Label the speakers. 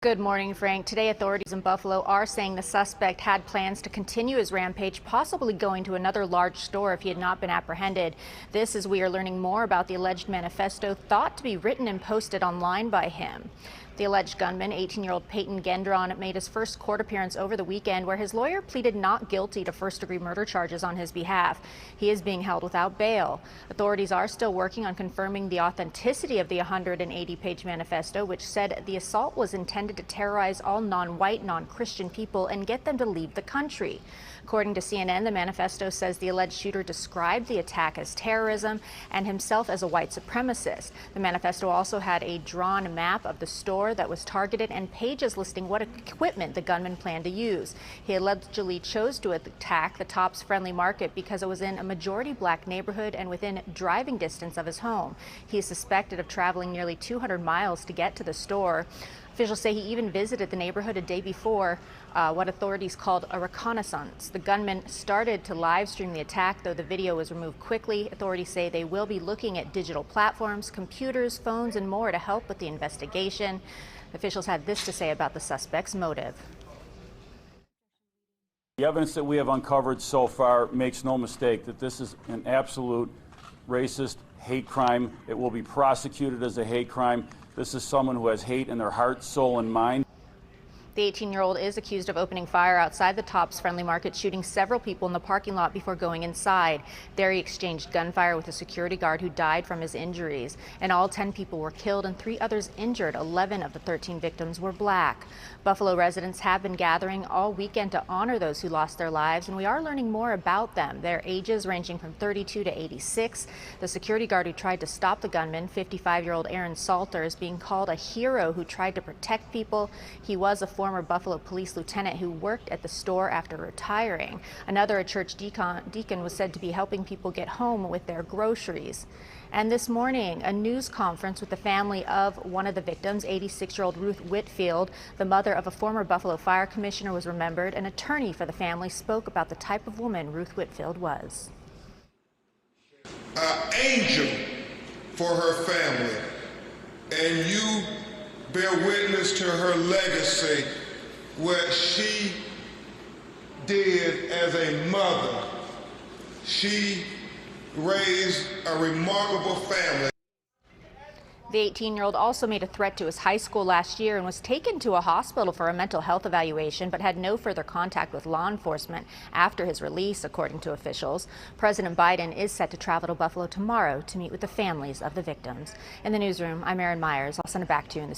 Speaker 1: Good morning, Frank. Today, authorities in Buffalo are saying the suspect had plans to continue his rampage, possibly going to another large store if he had not been apprehended. This as we are learning more about the alleged manifesto thought to be written and posted online by him. The alleged gunman, 18-year-old Peyton Gendron, made his first court appearance over the weekend where his lawyer pleaded not guilty to first-degree murder charges on his behalf. He is being held without bail. Authorities are still working on confirming the authenticity of the 180-page manifesto, which said the assault was intended to terrorize all non-white, non-Christian people and get them to leave the country. According to CNN, the manifesto says the alleged shooter described the attack as terrorism and himself as a white supremacist. The manifesto also had a drawn map of the store that was targeted and pages listing what equipment the gunman planned to use. He allegedly chose to attack the Tops Friendly Market because it was in a majority black neighborhood and within driving distance of his home. He is suspected of traveling nearly 200 miles to get to the store. Officials say he even visited the neighborhood a day before what authorities called a reconnaissance. The gunman started to live stream the attack, though the video was removed quickly. Authorities say they will be looking at digital platforms, computers, phones, and more to help with the investigation. Officials had this to say about the suspect's motive.
Speaker 2: The evidence that we have uncovered so far makes no mistake that this is an absolute racist hate crime. It will be prosecuted as a hate crime. This is someone who has hate in their heart, soul, and mind.
Speaker 1: The 18-year-old is accused of opening fire outside the Tops Friendly Market, shooting several people in the parking lot before going inside. There he exchanged gunfire with a security guard who died from his injuries. In all, 10 people were killed and 3 others injured. 11 of the 13 victims were black. Buffalo residents have been gathering all weekend to honor those who lost their lives, and we are learning more about them. Their ages ranging from 32 to 86. The security guard who tried to stop the gunman, 55-year-old Aaron Salter, is being called a hero who tried to protect people. He was a former Buffalo police lieutenant who worked at the store after retiring. Another, a church deacon, was said to be helping people get home with their groceries. And this morning, a news conference with the family of one of the victims, 86-year-old Ruth Whitfield, the mother of a former Buffalo fire commissioner, was remembered. An attorney for the family spoke about the type of woman Ruth Whitfield was.
Speaker 3: An angel for her family, and you bear witness to her legacy, what she did as a mother. She raised a remarkable family.
Speaker 1: The 18-year-old also made a threat to his high school last year and was taken to a hospital for a mental health evaluation, but had no further contact with law enforcement after his release, according to officials. President Biden is set to travel to Buffalo tomorrow to meet with the families of the victims. In the newsroom, I'm Erin Myers. I'll send it back to you in the